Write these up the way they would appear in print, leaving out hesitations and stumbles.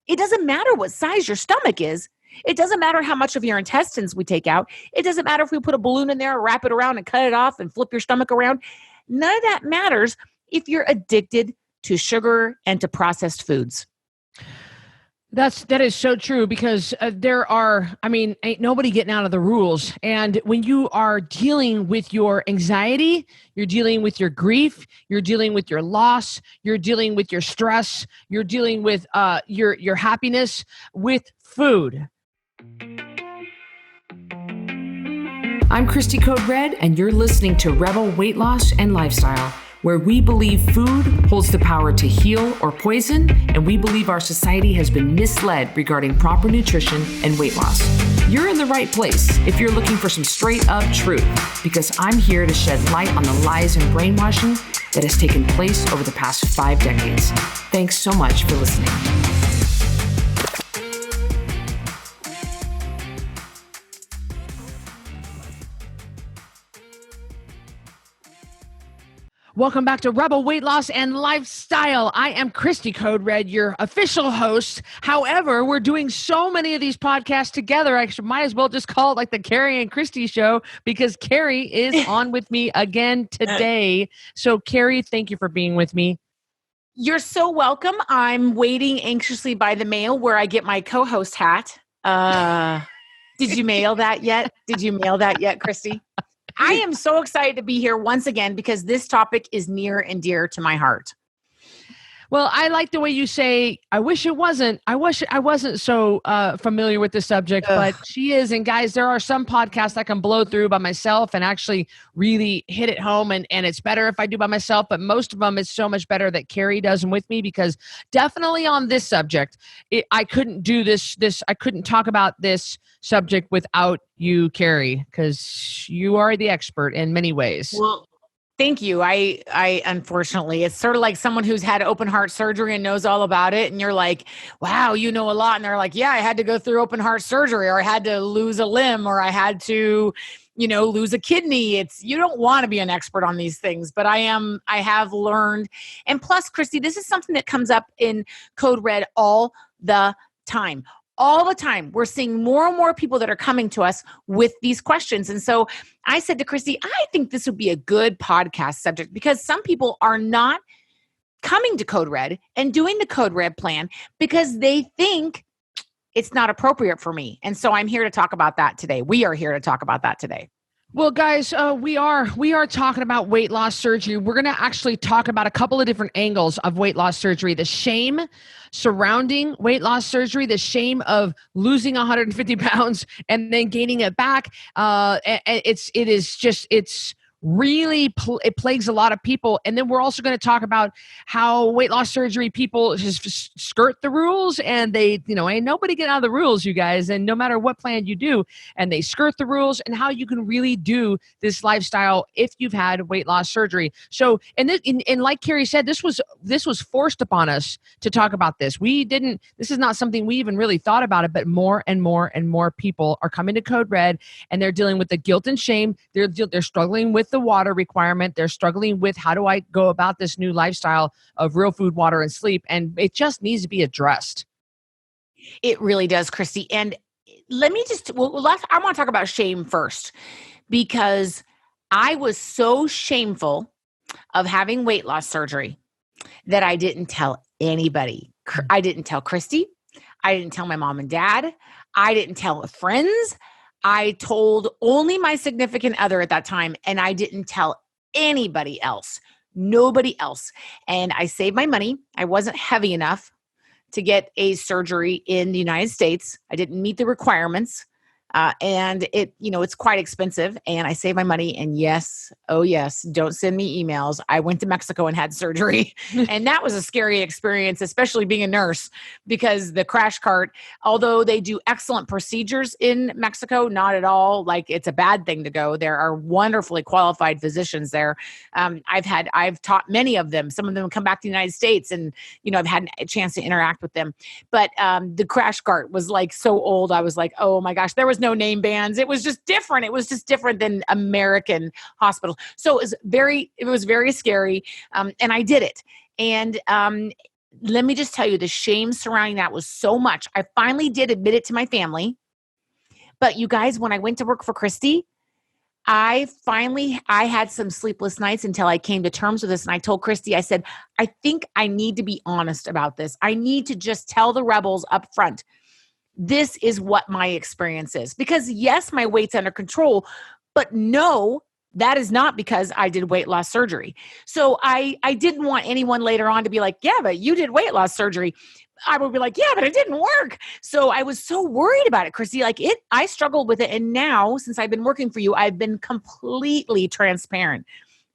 It doesn't matter what size your stomach is. It doesn't matter how much of your intestines we take out. It doesn't matter if we put a balloon in there, wrap it around and cut it off and flip your stomach around. None of that matters if you're addicted to sugar and to processed foods. That is so true because ain't nobody getting out of the rules. And when you are dealing with your anxiety, you're dealing with your grief, you're dealing with your loss, you're dealing with your stress, you're dealing with your happiness with food. I'm Cristy Code Red, and you're listening to Rebel Weight Loss and Lifestyle, where we believe food holds the power to heal or poison, and we believe our society has been misled regarding proper nutrition and weight loss. You're in the right place if you're looking for some straight up truth, because I'm here to shed light on the lies and brainwashing that has taken place over the past 5 decades. Thanks so much for listening. Welcome back to Rebel Weight Loss and Lifestyle. I am Cristy Code Red, your official host. However, we're doing so many of these podcasts together, I might as well just call it like the Cari and Cristy show, because Cari is on with me again today. So Cari, thank you for being with me. You're so welcome. I'm waiting anxiously by the mail where I get my co-host hat. Did you mail that yet? Cristy? I am so excited to be here once again because this topic is near and dear to my heart. Well, I like the way you say, I wish I wasn't so familiar with the subject, but she is. And guys, there are some podcasts I can blow through by myself and actually really hit it home. And it's better if I do by myself, but most of them, it's so much better that Cari does them with me, because definitely on this subject, I couldn't do this. I couldn't talk about this subject without you, Cari, because you are the expert in many ways. Well, thank you. I unfortunately, it's sort of like someone who's had open heart surgery and knows all about it. And you're like, wow, you know a lot. And they're like, yeah, I had to go through open heart surgery, or I had to lose a limb, or I had to, lose a kidney. You don't want to be an expert on these things, but I have learned. And plus, Cristy, this is something that comes up in Code Red all the time. All the time. We're seeing more and more people that are coming to us with these questions. And so I said to Cristy, I think this would be a good podcast subject, because some people are not coming to Code Red and doing the Code Red plan because they think it's not appropriate for me. And so I'm here to talk about that today. We are here to talk about that today. Well, guys, we are talking about weight loss surgery. We're going to actually talk about a couple of different angles of weight loss surgery: the shame surrounding weight loss surgery, the shame of losing 150 pounds and then gaining it back. It's really it plagues a lot of people. And then we're also going to talk about how weight loss surgery people just skirt the rules, and they, ain't nobody get out of the rules, you guys. And no matter what plan you do, and they skirt the rules, and how you can really do this lifestyle if you've had weight loss surgery. So, and like Cari said, this was forced upon us to talk about this. This is not something we even really thought about it, but more and more and more people are coming to Code Red, and they're dealing with the guilt and shame. They're struggling with the water requirement. They're struggling with, how do I go about this new lifestyle of real food, water, and sleep? And it just needs to be addressed. It really does, Cristy. And let me I want to talk about shame first, because I was so shameful of having weight loss surgery that I didn't tell anybody. I didn't tell Cristy. I didn't tell my mom and dad. I didn't tell friends. I told only my significant other at that time, and I didn't tell anybody else, nobody else. And I saved my money. I wasn't heavy enough to get a surgery in the United States. I didn't meet the requirements. And it's quite expensive, and I saved my money. And yes, oh yes, don't send me emails. I went to Mexico and had surgery. And that was a scary experience, especially being a nurse, because the crash cart, although they do excellent procedures in Mexico, not at all like it's a bad thing to go. There are wonderfully qualified physicians there. I've taught many of them. Some of them come back to the United States, and, I've had a chance to interact with them. But the crash cart was like so old. I was like, oh my gosh, there was no name bands. It was just different. It was just different than American hospitals. So it was very scary. And I did it. And let me just tell you, the shame surrounding that was so much. I finally did admit it to my family. But you guys, when I went to work for Cristy, I had some sleepless nights until I came to terms with this. And I told Cristy, I said, I think I need to be honest about this. I need to just tell the rebels up front, this is what my experience is. Because yes, my weight's under control, but no, that is not because I did weight loss surgery. So I didn't want anyone later on to be like, yeah, but you did weight loss surgery. I would be like, yeah, but it didn't work. So I was so worried about it, Cristy. I struggled with it. And now, since I've been working for you, I've been completely transparent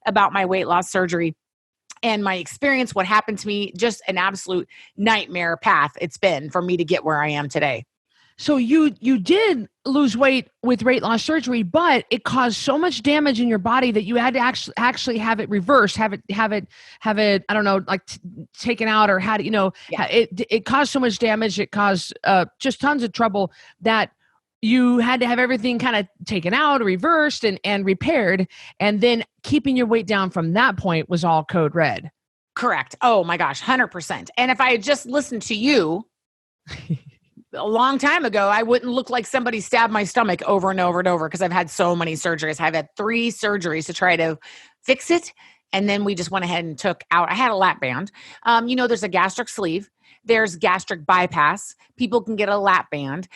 about my weight loss surgery and my experience, what happened to me, just an absolute nightmare path it's been for me to get where I am today. So you did lose weight with weight loss surgery, but it caused so much damage in your body that you had to actually have it reversed, have it, I don't know, like taken out or had, it caused so much damage. It caused just tons of trouble that you had to have everything kind of taken out, reversed and repaired. And then keeping your weight down from that point was all code red. Correct. Oh my gosh, 100%. And if I had just listened to you a long time ago, I wouldn't look like somebody stabbed my stomach over and over and over because I've had so many surgeries. I've had 3 surgeries to try to fix it. And then we just went ahead and took out, I had a lap band. There's a gastric sleeve. There's gastric bypass. People can get a lap band.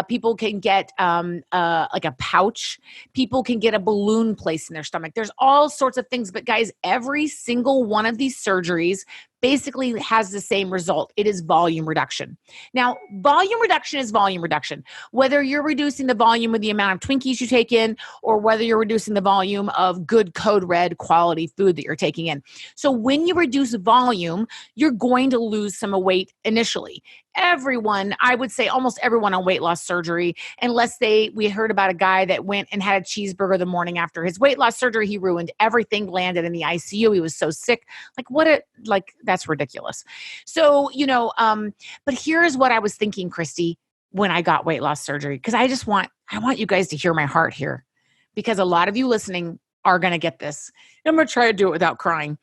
People can get like a pouch. People can get a balloon placed in their stomach. There's all sorts of things. But guys, every single one of these surgeries basically has the same result. It is volume reduction. Now, volume reduction is volume reduction. Whether you're reducing the volume of the amount of Twinkies you take in, or whether you're reducing the volume of good code red quality food that you're taking in. So when you reduce volume, you're going to lose some weight initially. Everyone, I would say almost everyone on weight loss surgery, unless we heard about a guy that went and had a cheeseburger the morning after his weight loss surgery, he ruined everything, landed in the ICU. He was so sick. That's ridiculous. So, but here's what I was thinking, Cristy, when I got weight loss surgery, because I want you guys to hear my heart here, because a lot of you listening are going to get this. I'm going to try to do it without crying.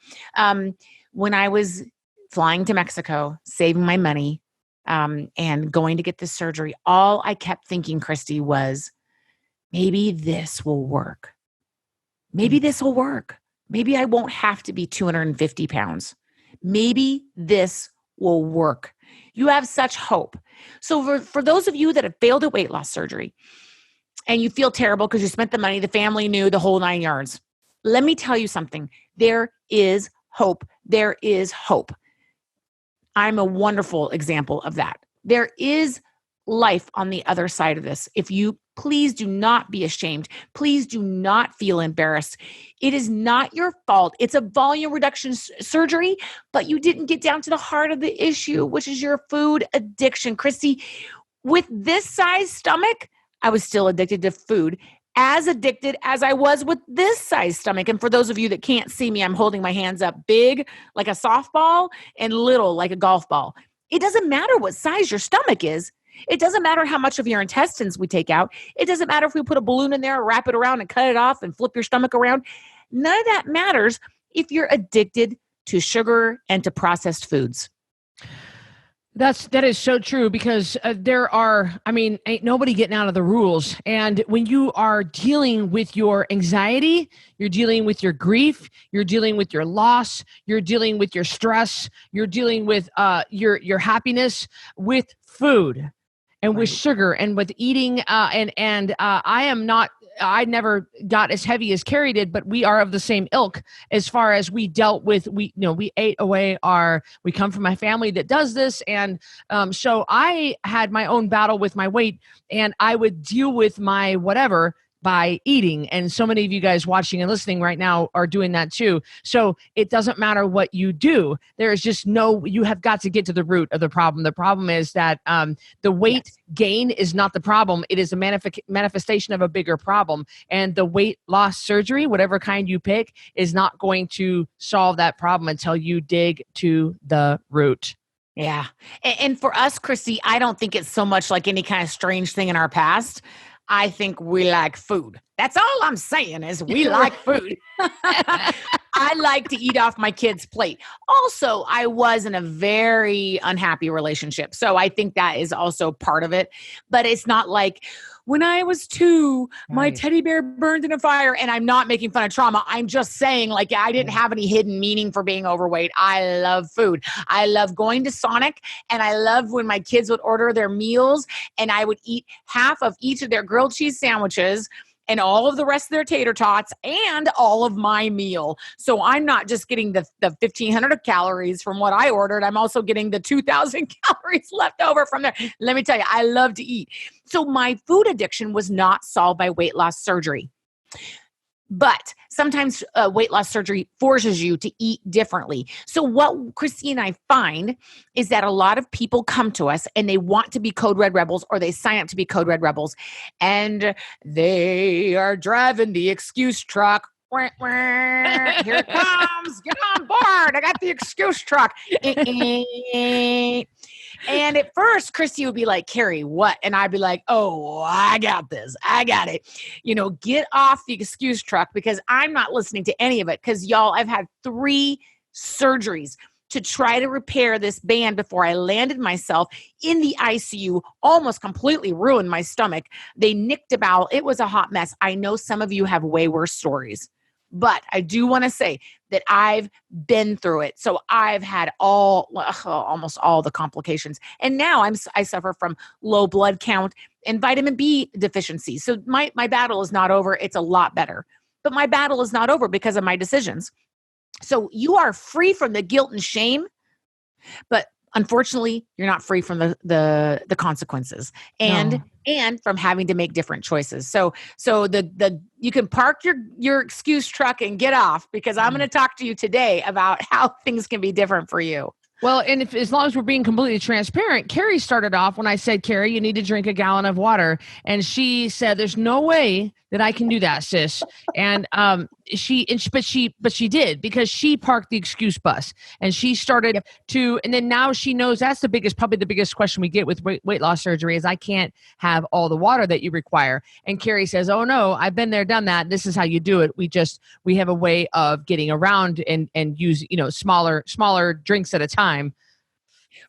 When I was flying to Mexico, saving my money, and going to get this surgery, all I kept thinking, Cristy, was maybe this will work. Maybe this will work. Maybe I won't have to be 250 pounds. Maybe this will work. You have such hope. So for those of you that have failed at weight loss surgery and you feel terrible because you spent the money, the family knew, the whole 9 yards, let me tell you something. There is hope. There is hope. I'm a wonderful example of that. There is life on the other side of this. Please do not be ashamed. Please do not feel embarrassed. It is not your fault. It's a volume reduction surgery, but you didn't get down to the heart of the issue, which is your food addiction. Cristy, with this size stomach, I was still addicted to food, as addicted as I was with this size stomach. And for those of you that can't see me, I'm holding my hands up big like a softball and little like a golf ball. It doesn't matter what size your stomach is. It doesn't matter how much of your intestines we take out. It doesn't matter if we put a balloon in there, wrap it around and cut it off and flip your stomach around. None of that matters if you're addicted to sugar and to processed foods. That is so true, because ain't nobody getting out of the rules. And when you are dealing with your anxiety, you're dealing with your grief, you're dealing with your loss, you're dealing with your stress, you're dealing with your happiness with food and with sugar and with eating. I never got as heavy as Cari did, but we are of the same ilk as far as we dealt with, we ate away we come from a family that does this. And so I had my own battle with my weight, and I would deal with my whatever by eating. And so many of you guys watching and listening right now are doing that too. So it doesn't matter what you do. There is just you have got to get to the root of the problem. The problem is that the weight gain is not the problem. It is a manifestation of a bigger problem. And the weight loss surgery, whatever kind you pick, is not going to solve that problem until you dig to the root. Yeah. And for us, Cristy, I don't think it's so much like any kind of strange thing in our past. I think we like food. That's all I'm saying is we like food. I like to eat off my kid's plate. Also, I was in a very unhappy relationship. So I think that is also part of it. But it's not like when I was 2, my Right. teddy bear burned in a fire, and I'm not making fun of trauma. I'm just saying, like, I didn't have any hidden meaning for being overweight. I love food. I love going to Sonic, and I love when my kids would order their meals and I would eat half of each of their grilled cheese sandwiches and all of the rest of their tater tots and all of my meal. So I'm not just getting the 1,500 calories from what I ordered. I'm also getting the 2,000 calories left over from there. Let me tell you, I love to eat. So my food addiction was not solved by weight loss surgery. But sometimes weight loss surgery forces you to eat differently. So what Cristy and I find is that a lot of people come to us and they want to be Code Red Rebels, or they sign up to be Code Red Rebels, and they are driving the excuse truck. Here it comes. Get on board. I got the excuse truck. And at first, Cristy would be like, Cari, what? And I'd be like, oh, I got this. I got it. Get off the excuse truck, because I'm not listening to any of it. Because y'all, I've had 3 surgeries to try to repair this band before I landed myself in the ICU, almost completely ruined my stomach. They nicked a bowel. It was a hot mess. I know some of you have way worse stories. But I do want to say that I've been through it. So I've had almost all the complications. And now I suffer from low blood count and vitamin B deficiency. So my battle is not over. It's a lot better. But my battle is not over because of my decisions. So you are free from the guilt and shame, but unfortunately, you're not free from the consequences and from having to make different choices. So you can park your excuse truck and get off, because I'm going to talk to you today about how things can be different for you. Well, and as long as we're being completely transparent, Cari started off when I said, Cari, you need to drink a gallon of water. And she said, there's no way that I can do that, sis. And she did, because she parked the excuse bus, and she started to, and then now she knows that's probably the biggest question we get with weight loss surgery is, I can't have all the water that you require. And Cari says, oh no, I've been there, done that. This is how you do it. We have a way of getting around and use, smaller drinks at a time.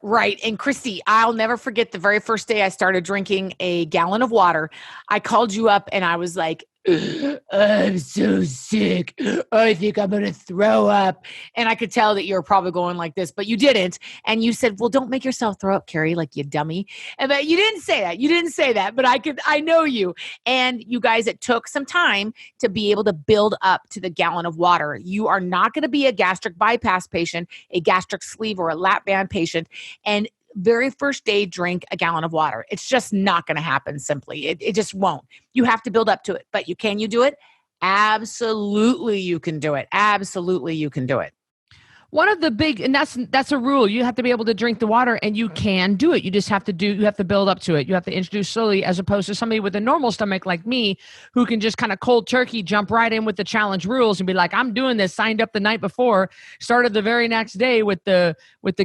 Right. And Cristy, I'll never forget the very first day I started drinking a gallon of water. I called you up and I was like, I'm so sick. I think I'm going to throw up. And I could tell that you were probably going like this, but you didn't. And you said, well, don't make yourself throw up, Cari, like you dummy. But you didn't say that. You didn't say that, but I know you. And you guys, it took some time to be able to build up to the gallon of water. You are not going to be a gastric bypass patient, a gastric sleeve, or a lap band patient, and very first day drink a gallon of water. It's just not going to happen simply. It just won't. You have to build up to it. But can you do it? Absolutely you can do it. Absolutely you can do it. One of the big, and that's a rule. You have to be able to drink the water, and you can do it. You just have to build up to it. You have to introduce slowly, as opposed to somebody with a normal stomach like me, who can just kind of cold turkey jump right in with the challenge rules and be like, I'm doing this, signed up the night before, started the very next day with the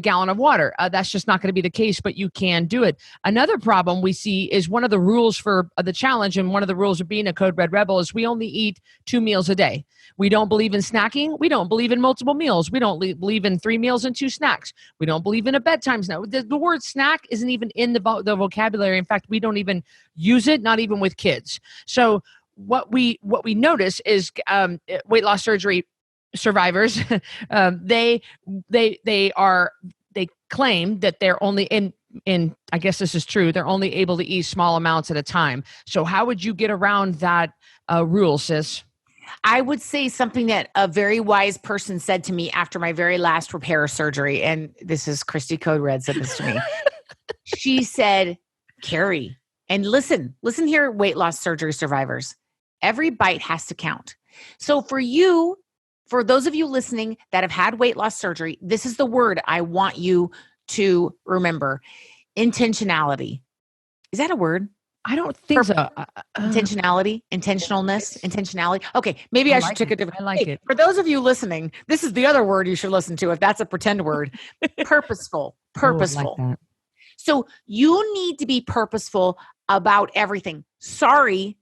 gallon of water. That's just not going to be the case, but you can do it. Another problem we see is one of the rules for the challenge, and one of the rules of being a Code Red Rebel, is we only eat 2 meals a day. We don't believe in snacking. We don't believe in multiple meals. We don't believe in 3 meals and 2 snacks. We don't believe in a bedtime snack. The word snack isn't even in the vocabulary. In fact, we don't even use it, not even with kids. So what we notice is weight loss surgery survivors, they claim that they're only in I guess this is true, they're only able to eat small amounts at a time. So how would you get around that rule, sis? I would say something that a very wise person said to me after my very last repair surgery. And this is Cristy Code Red said this to me. She said, Cari, and listen here, weight loss surgery survivors, every bite has to count. So for those of you listening that have had weight loss surgery, this is the word I want you to remember. Intentionality. Is that a word? I don't think so. Intentionality, intentionality. Okay, maybe I should take a different. I like it. For those of you listening, this is the other word you should listen to if that's a pretend word. Purposeful. Purposeful. Oh, I like that. So you need to be purposeful about everything. Sorry,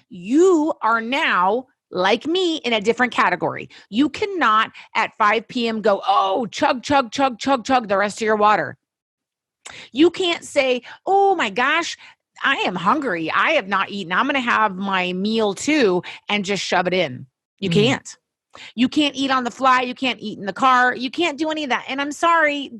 you are now like me, in a different category. You cannot at 5 p.m. go, oh, chug, chug, chug, chug, chug the rest of your water. You can't say, oh my gosh, I am hungry. I have not eaten. I'm going to have my meal too and just shove it in. You can't. You can't eat on the fly. You can't eat in the car. You can't do any of that. And I'm sorry,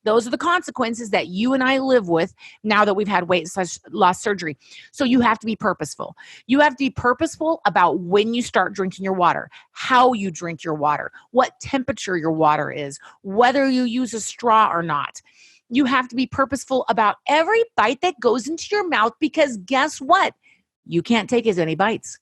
those are the consequences that you and I live with now that we've had weight loss surgery. So you have to be purposeful. You have to be purposeful about when you start drinking your water, how you drink your water, what temperature your water is, whether you use a straw or not. You have to be purposeful about every bite that goes into your mouth, because guess what? You can't take as many bites.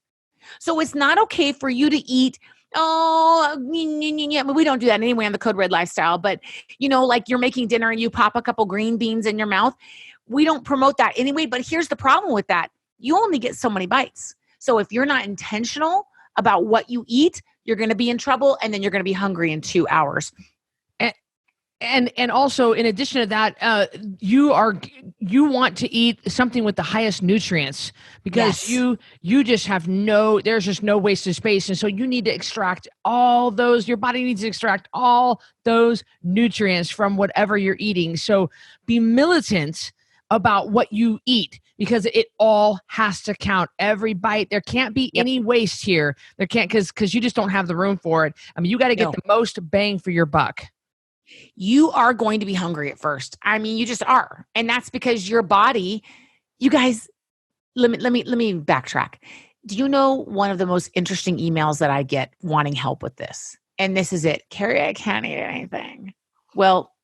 So it's not okay for you to eat, but we don't do that anyway on the Code Red lifestyle. But, like you're making dinner and you pop a couple green beans in your mouth. We don't promote that anyway. But here's the problem with that. You only get so many bites. So if you're not intentional about what you eat, you're going to be in trouble, and then you're going to be hungry in 2 hours. And also, in addition to that, you want to eat something with the highest nutrients, because you just have there's just no wasted space. And so you need to extract your body needs to extract all those nutrients from whatever you're eating. So be militant about what you eat, because it all has to count. Every bite. There can't be any waste here. There can't, because you just don't have the room for it. I mean, you got to get the most bang for your buck. You are going to be hungry at first. I mean, you just are. And that's because your body, you guys, let me backtrack. Do you know one of the most interesting emails that I get wanting help with this? And this is it. Cari, I can't eat anything. Well,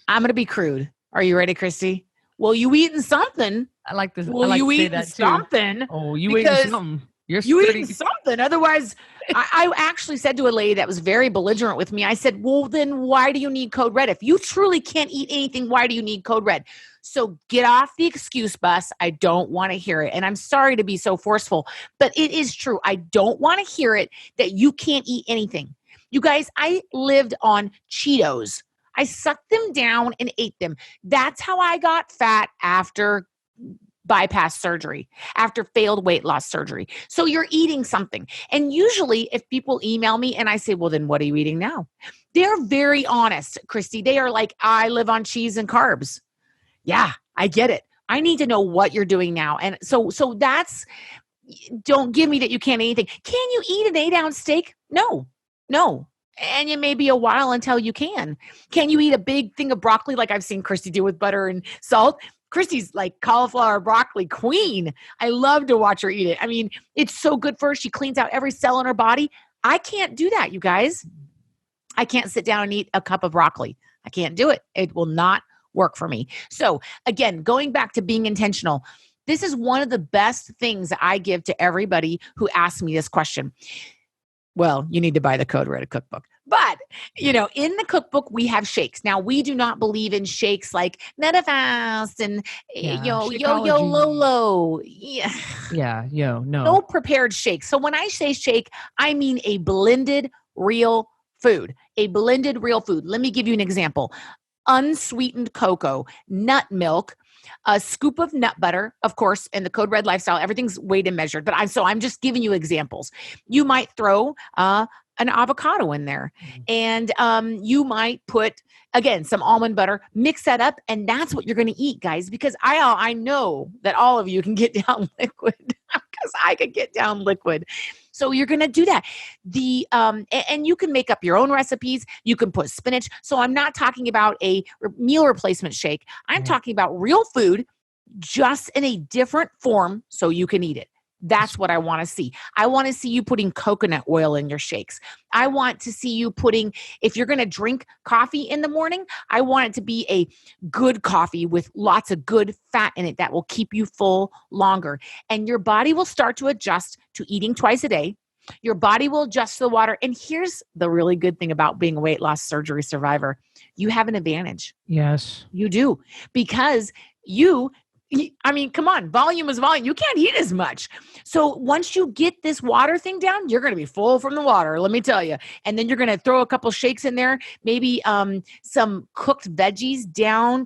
I'm going to be crude. Are you ready, Cristy? Well, you eating something. I like this. Well, you eating something. Oh, you eating something. You eating something. Otherwise, I actually said to a lady that was very belligerent with me, I said, well, then why do you need Code Red? If you truly can't eat anything, why do you need Code Red? So get off the excuse bus. I don't want to hear it. And I'm sorry to be so forceful, but it is true. I don't want to hear it that you can't eat anything. You guys, I lived on Cheetos. I sucked them down and ate them. That's how I got fat after bypass surgery, after failed weight loss surgery. So you're eating something. And usually if people email me and I say, well, then what are you eating now? They're very honest, Cristy. They are like, I live on cheese and carbs. Yeah, I get it. I need to know what you're doing now. And so that's, don't give me that you can't eat anything. Can you eat an 8-ounce steak? No. And it may be a while until you can. Can you eat a big thing of broccoli like I've seen Cristy do with butter and salt? Cristy's like cauliflower broccoli queen. I love to watch her eat it. I mean, it's so good for her. She cleans out every cell in her body. I can't do that, you guys. I can't sit down and eat a cup of broccoli. I can't do it. It will not work for me. So again, going back to being intentional, this is one of the best things that I give to everybody who asks me this question. Well, you need to buy the Code Red cookbook. But, in the cookbook, we have shakes. Now, we do not believe in shakes like MetaFast and Yo-Yo-Lolo. No. No prepared shakes. So when I say shake, I mean a blended real food. A blended real food. Let me give you an example. Unsweetened cocoa, nut milk, a scoop of nut butter, of course, in the Code Red lifestyle, everything's weighed and measured. But I'm just giving you examples. You might throw an avocado in there, and you might put, again, some almond butter, mix that up, and that's what you're going to eat, guys, because I know that all of you can get down liquid, because I could get down liquid. So you're going to do that. And you can make up your own recipes. You can put spinach. So I'm not talking about a meal replacement shake. I'm talking about real food, just in a different form so you can eat it. That's what I want to see. I want to see you putting coconut oil in your shakes. I want to see you putting, if you're going to drink coffee in the morning, I want it to be a good coffee with lots of good fat in it that will keep you full longer. And your body will start to adjust to eating twice a day. Your body will adjust to the water. And here's the really good thing about being a weight loss surgery survivor. You have an advantage. Yes. You do. Because come on, volume is volume. You can't eat as much. So once you get this water thing down, you're going to be full from the water, let me tell you. And then you're going to throw a couple shakes in there, maybe some cooked veggies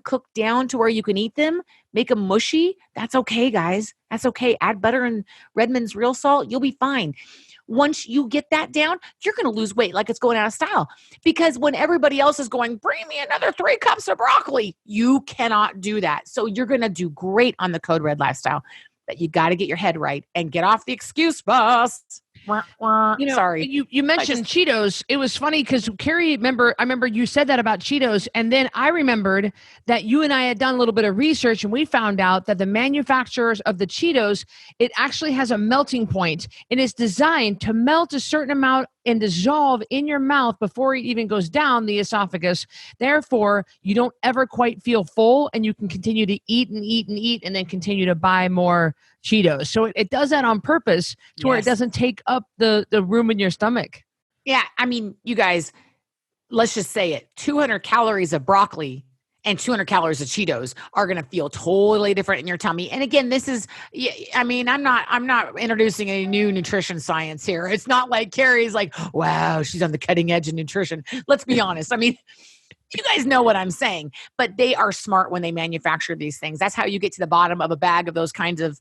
cooked down to where you can eat them, make them mushy. That's okay, guys. That's okay. Add butter and Redmond's real salt. You'll be fine. once you get that down, you're going to lose weight like it's going out of style. Because when everybody else is going, bring me another 3 cups of broccoli, you cannot do that. So you're going to do great on the Code Red lifestyle. But you got to get your head right and get off the excuse bus. Sorry. You mentioned Cheetos. It was funny because Cari, I remember you said that about Cheetos. And then I remembered that you and I had done a little bit of research and we found out that the manufacturers of the Cheetos, it actually has a melting point and it's designed to melt a certain amount and dissolve in your mouth before it even goes down the esophagus. Therefore, you don't ever quite feel full and you can continue to eat and eat and eat and then continue to buy more Cheetos. So it does that on purpose to where it doesn't take up the room in your stomach. Yeah. I mean, you guys, let's just say it. 200 calories of broccoli and 200 calories of Cheetos are going to feel totally different in your tummy. And again, this is, I mean, I'm not introducing any new nutrition science here. It's not like Cari's like, wow, she's on the cutting edge of nutrition. Let's be honest. I mean, you guys know what I'm saying, but they are smart when they manufacture these things. That's how you get to the bottom of a bag of those kinds of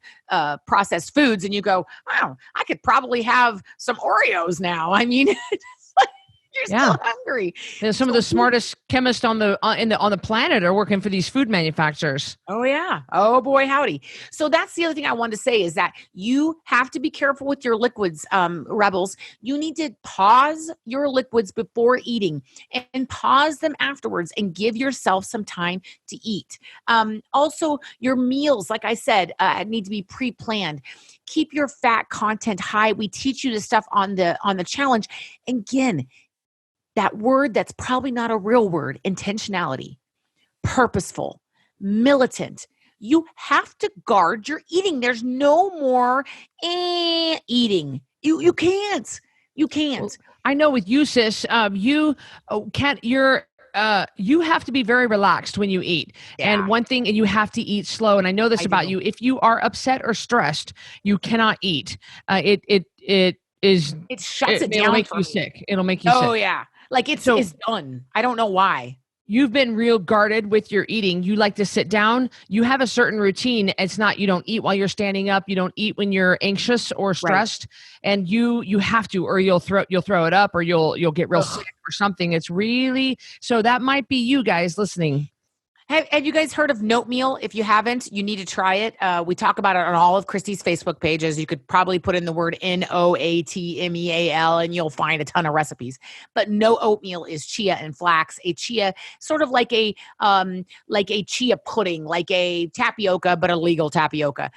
processed foods. And you go, wow, I could probably have some Oreos now. I mean, you're still hungry. And some of the smartest chemists on the planet are working for these food manufacturers. Oh yeah. Oh boy, howdy. So that's the other thing I wanted to say is that you have to be careful with your liquids, rebels. You need to pause your liquids before eating and pause them afterwards and give yourself some time to eat. Also, your meals, like I said, need to be pre-planned. Keep your fat content high. We teach you the stuff on the challenge. Again, that word that's probably not a real word, intentionality, purposeful, militant. You have to guard your eating. There's no more eating. You can't. You can't. Well, I know with you, sis, you have to be very relaxed when you eat. Yeah. And you have to eat slow. And I know this about you. If you are upset or stressed, you cannot eat. It shuts it down. It'll make you sick. It'll make you sick. Oh yeah. Like it's done. I don't know why. You've been real guarded with your eating. You like to sit down. You have a certain routine. It's not, you don't eat while you're standing up. You don't eat when you're anxious or stressed. Right. And you have to, or you'll throw it up or you'll get real sick or something. It's really, so that might be you guys listening. Have you guys heard of noatmeal? If you haven't, you need to try it. We talk about it on all of Cristy's Facebook pages. You could probably put in the word NOATMEAL and you'll find a ton of recipes. But no oatmeal is chia and flax. A chia, sort of like a chia pudding, like a tapioca, but a legal tapioca.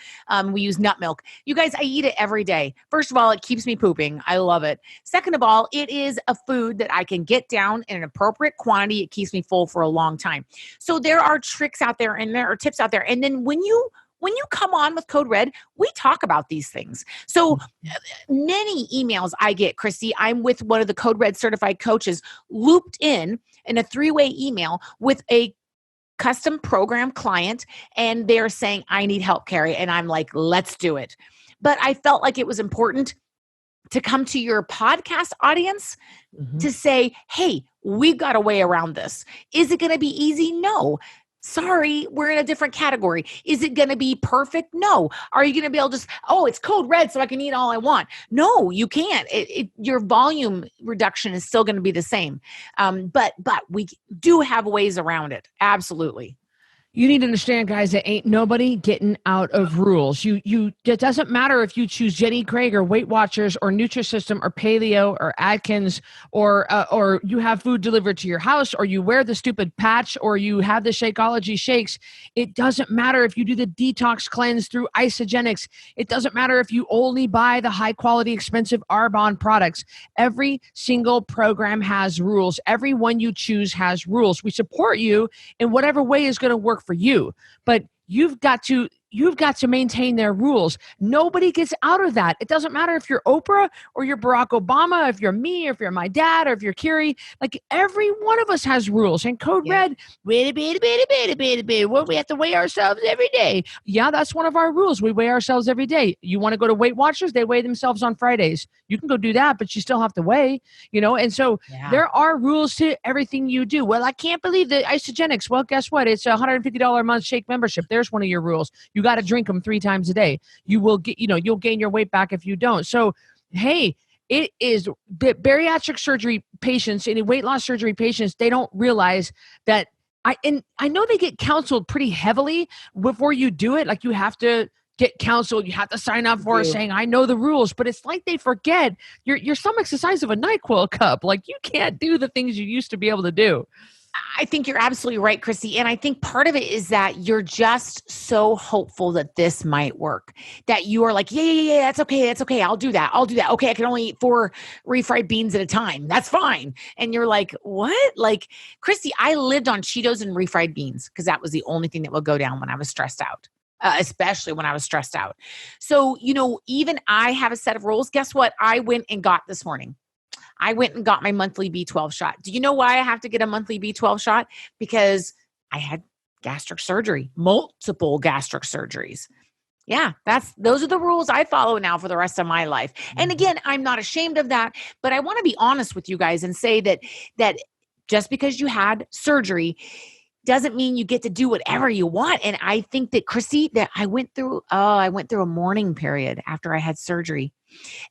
We use nut milk. You guys, I eat it every day. First of all, it keeps me pooping. I love it. Second of all, it is a food that I can get down in an appropriate quantity. It keeps me full for a long time. So there are tricks out there and there are tips out there. And then when you come on with Code Red, we talk about these things. So many emails I get, Cristy, I'm with one of the Code Red certified coaches looped in a 3-way email with a custom program client. And they're saying, I need help, Cari. And I'm like, let's do it. But I felt like it was important to come to your podcast audience to say, hey, we've got a way around this. Is it going to be easy? No. Sorry, we're in a different category. Is it going to be perfect? No. Are you going to be able to just, it's Code Red so I can eat all I want? No, you can't. Your volume reduction is still going to be the same. But we do have ways around it. Absolutely. You need to understand, guys, that ain't nobody getting out of rules. It doesn't matter if you choose Jenny Craig or Weight Watchers or Nutrisystem or Paleo or Atkins or you have food delivered to your house or you wear the stupid patch or you have the Shakeology shakes. It doesn't matter if you do the detox cleanse through Isogenics. It doesn't matter if you only buy the high quality, expensive Arbonne products. Every single program has rules. Every one you choose has rules. We support you in whatever way is going to work for you, but you've got to maintain their rules. Nobody gets out of that. It doesn't matter if you're Oprah or you're Barack Obama, if you're me, or if you're my dad, or if you're Cari. Like every one of us has rules. And Code Red, we have to weigh ourselves every day. Yeah, that's one of our rules. We weigh ourselves every day. You want to go to Weight Watchers? They weigh themselves on Fridays. You can go do that, but you still have to weigh, And so there are rules to everything you do. Well, I can't believe the Isogenics. Well, guess what? It's a $150 a month shake membership. There's one of your rules. You got to drink them 3 times a day. You will get, you'll gain your weight back if you don't. So, hey, it is the bariatric surgery patients and weight loss surgery patients, they don't realize that I know they get counseled pretty heavily before you do it. Like you have to get counseled, you have to sign up for it saying, I know the rules, but it's like they forget your stomach's the size of a NyQuil cup. Like you can't do the things you used to be able to do. I think you're absolutely right, Cristy. And I think part of it is that you're just so hopeful that this might work, that you are like, yeah, that's okay. That's okay. I'll do that. Okay. I can only eat 4 refried beans at a time. That's fine. And you're like, what? Like, Cristy, I lived on Cheetos and refried beans because that was the only thing that would go down when I was stressed out. Especially when I was stressed out. So, even I have a set of rules. Guess what? I went and got this morning. I went and got my monthly B12 shot. Do you know why I have to get a monthly B12 shot? Because I had gastric surgery, multiple gastric surgeries. Yeah, those are the rules I follow now for the rest of my life. And again, I'm not ashamed of that, but I want to be honest with you guys and say that just because you had surgery doesn't mean you get to do whatever you want. And I think that, Cristy, that I went through a mourning period after I had surgery.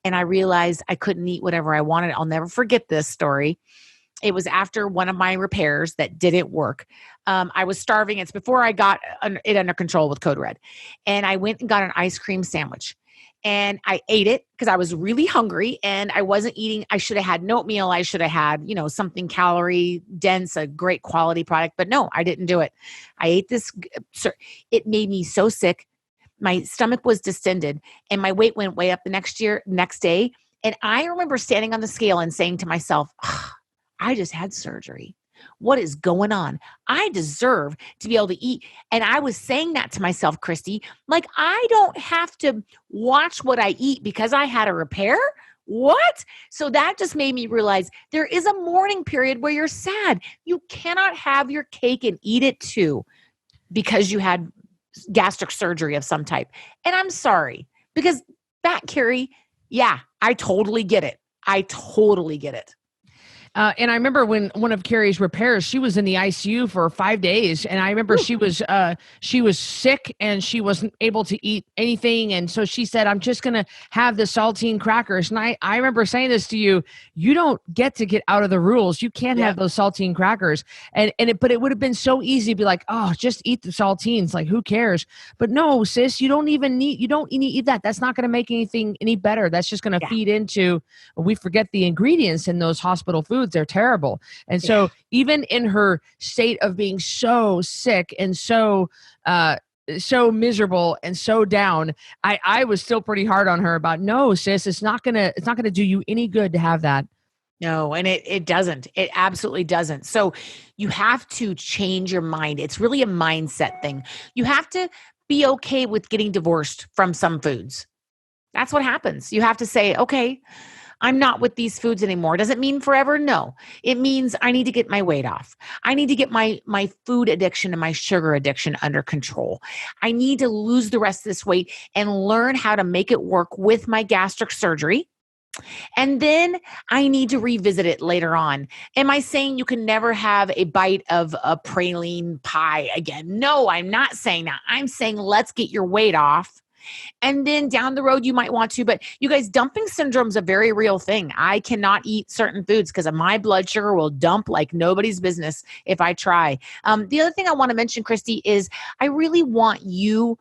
And I realized I couldn't eat whatever I wanted. I'll never forget this story. It was after one of my repairs that didn't work. I was starving. It's before I got it under control with Code Red. And I went and got an ice cream sandwich. And I ate it because I was really hungry and I wasn't eating. I should have had noatmeal. I should have had, something calorie dense, a great quality product. But no, I didn't do it. I ate this. It made me so sick. My stomach was distended and my weight went way up the next day. And I remember standing on the scale and saying to myself, I just had surgery. What is going on? I deserve to be able to eat. And I was saying that to myself, Cristy, like I don't have to watch what I eat because I had a repair. What? So that just made me realize there is a mourning period where you're sad. You cannot have your cake and eat it too because you had gastric surgery of some type. And I'm sorry because that, Cari, yeah, I totally get it. And I remember when one of Cari's repairs, she was in the ICU for 5 days. And I remember she was sick and she wasn't able to eat anything. And so she said, I'm just going to have the saltine crackers. And I remember saying this to you, you don't get to get out of the rules. You can't have those saltine crackers. But it would have been so easy to be like, oh, just eat the saltines. Like, who cares? But no, sis, you don't need to eat that. That's not going to make anything any better. That's just going to feed into, we forget the ingredients in those hospital foods. They're terrible. And so even in her state of being so sick and so miserable and so down, I was still pretty hard on her about, no, sis, it's not gonna do you any good to have that. No, and it doesn't. It absolutely doesn't. So you have to change your mind. It's really a mindset thing. You have to be okay with getting divorced from some foods. That's what happens. You have to say, okay, I'm not with these foods anymore. Does it mean forever? No. It means I need to get my weight off. I need to get my food addiction and my sugar addiction under control. I need to lose the rest of this weight and learn how to make it work with my gastric surgery. And then I need to revisit it later on. Am I saying you can never have a bite of a praline pie again? No, I'm not saying that. I'm saying let's get your weight off. And then down the road, you might want to, but you guys, dumping syndrome is a very real thing. I cannot eat certain foods because my blood sugar will dump like nobody's business if I try. The other thing I want to mention, Cristy, is I really want you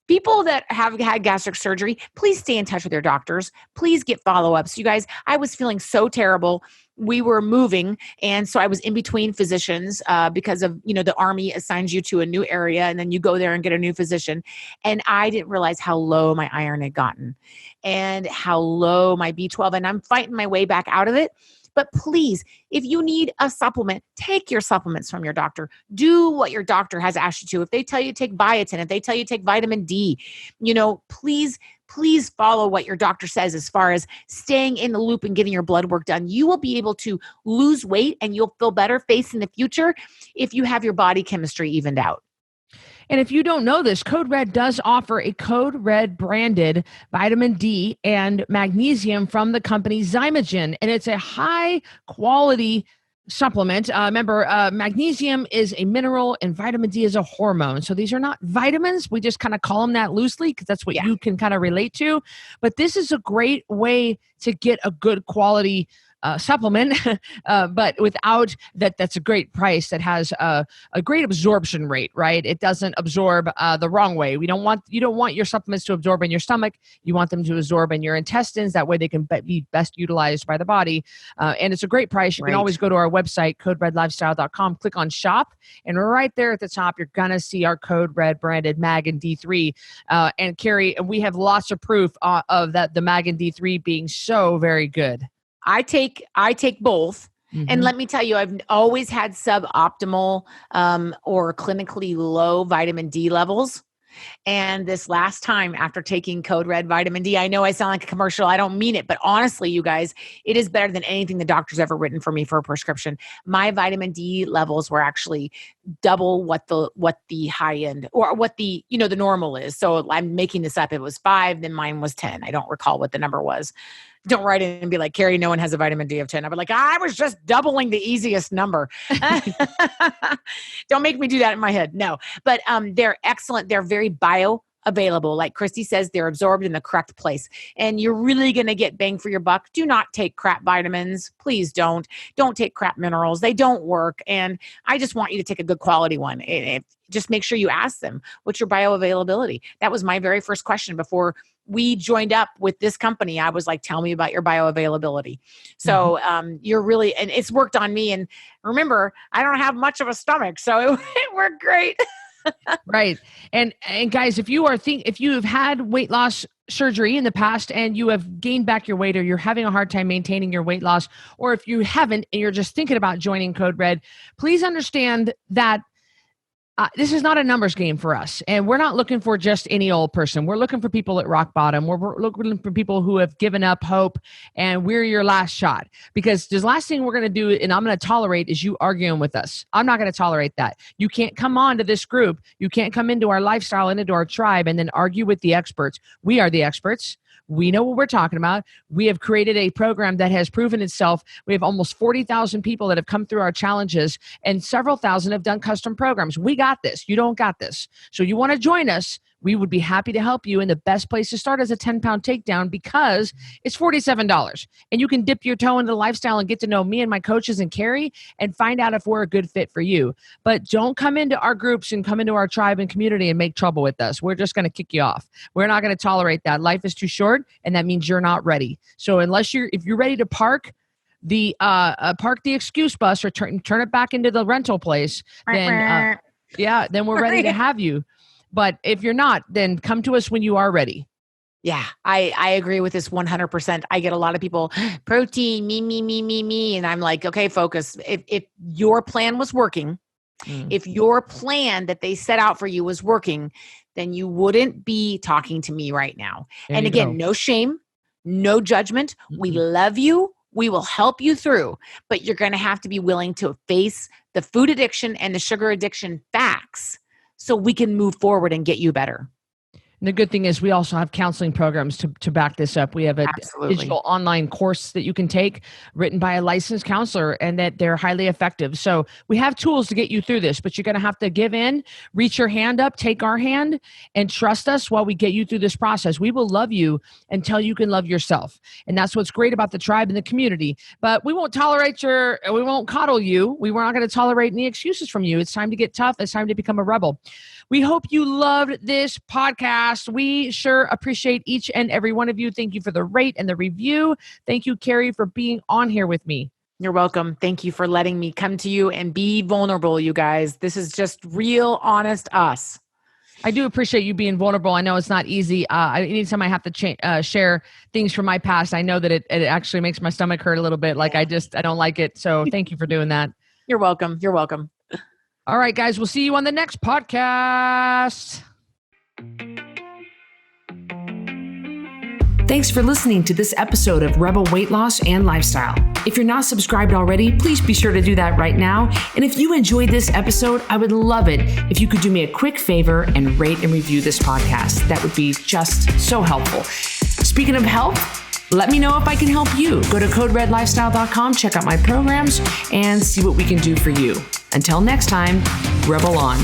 people that have had gastric surgery, please stay in touch with your doctors. Please get follow-ups. You guys, I was feeling so terrible. We were moving. And so I was in between physicians because of, the Army assigns you to a new area and then you go there and get a new physician. And I didn't realize how low my iron had gotten and how low my B12. And I'm fighting my way back out of it. But please, if you need a supplement, take your supplements from your doctor. Do what your doctor has asked you to. If they tell you to take biotin, if they tell you to take vitamin D, please follow what your doctor says as far as staying in the loop and getting your blood work done. You will be able to lose weight and you'll feel better facing the future if you have your body chemistry evened out. And if you don't know this, Code Red does offer a Code Red branded vitamin D and magnesium from the company Zymogen. And it's a high quality supplement. Remember, magnesium is a mineral and vitamin D is a hormone. So these are not vitamins. We just kind of call them that loosely because that's what you can kind of relate to. But this is a great way to get a good quality supplement, but without that, that's a great price that has a great absorption rate, right? It doesn't absorb the wrong way. You don't want your supplements to absorb in your stomach. You want them to absorb in your intestines. That way they can be best utilized by the body. And it's a great price. You can always go to our website, coderedlifestyle.com, click on shop. And right there at the top, you're going to see our Code Red branded Mag and D3. And Cari, we have lots of proof of that, the Mag and D3 being so very good. I take both. Mm-hmm. And let me tell you, I've always had suboptimal or clinically low vitamin D levels. And this last time after taking Code Red vitamin D, I know I sound like a commercial. I don't mean it, but honestly, you guys, it is better than anything the doctor's ever written for me for a prescription. My vitamin D levels were actually double what the high end or what the normal is. So I'm making this up. It was 5, then mine was 10. I don't recall what the number was. Don't write in and be like, Cari, no one has a vitamin D of 10. I'd be like, I was just doubling the easiest number. Don't make me do that in my head. No, but they're excellent. They're very bioavailable. Like Cristy says, they're absorbed in the correct place. And you're really going to get bang for your buck. Do not take crap vitamins. Please don't. Don't take crap minerals. They don't work. And I just want you to take a good quality one. Just make sure you ask them, what's your bioavailability? That was my very first question before we joined up with this company. I was like, tell me about your bioavailability. So you're really, and it's worked on me. And remember, I don't have much of a stomach, so it worked great. Right. And guys, if you've had weight loss surgery in the past and you have gained back your weight, or you're having a hard time maintaining your weight loss, or if you haven't and you're just thinking about joining Code Red, please understand that this is not a numbers game for us. And we're not looking for just any old person. We're looking for people at rock bottom. We're looking for people who have given up hope, and we're your last shot. Because the last thing we're going to do, and I'm going to tolerate, is you arguing with us. I'm not going to tolerate that. You can't come on to this group. You can't come into our lifestyle and into our tribe and then argue with the experts. We are the experts. We know what we're talking about. We have created a program that has proven itself. We have almost 40,000 people that have come through our challenges, and several thousand have done custom programs. We got this. You don't got this. So you want to join us? We would be happy to help you. And the best place to start is a 10-pound takedown, because it's $47. And you can dip your toe into the lifestyle and get to know me and my coaches and Cari and find out if we're a good fit for you. But don't come into our groups and come into our tribe and community and make trouble with us. We're just going to kick you off. We're not going to tolerate that. Life is too short, and that means you're not ready. So if you're ready to park the excuse bus or turn it back into the rental place, then we're ready to have you. But if you're not, then come to us when you are ready. Yeah, I agree with this 100%. I get a lot of people, protein, me. And I'm like, okay, focus. If your plan was working, if your plan that they set out for you was working, then you wouldn't be talking to me right now. And again, no shame, no judgment. We love you. We will help you through, but you're going to have to be willing to face the food addiction and the sugar addiction facts, so we can move forward and get you better. And the good thing is we also have counseling programs to back this up. We have a digital online course that you can take written by a licensed counselor, and that they're highly effective. So we have tools to get you through this, but you're going to have to give in, reach your hand up, take our hand, and trust us while we get you through this process. We will love you until you can love yourself. And that's what's great about the tribe and the community. But we won't we won't coddle you. We're not going to tolerate any excuses from you. It's time to get tough. It's time to become a rebel. We hope you loved this podcast. We sure appreciate each and every one of you. Thank you for the rate and the review. Thank you, Cari, for being on here with me. You're welcome. Thank you for letting me come to you and be vulnerable, you guys. This is just real, honest us. I do appreciate you being vulnerable. I know it's not easy. Anytime I have to share things from my past, I know that it actually makes my stomach hurt a little bit. Like I don't like it. So thank you for doing that. You're welcome. You're welcome. All right, guys, we'll see you on the next podcast. Thanks for listening to this episode of Rebel Weight Loss and Lifestyle. If you're not subscribed already, please be sure to do that right now. And if you enjoyed this episode, I would love it if you could do me a quick favor and rate and review this podcast. That would be just so helpful. Speaking of help, Let me know if I can help you. Go to coderedlifestyle.com, check out my programs, and see what we can do for you. Until next time, Rebel on.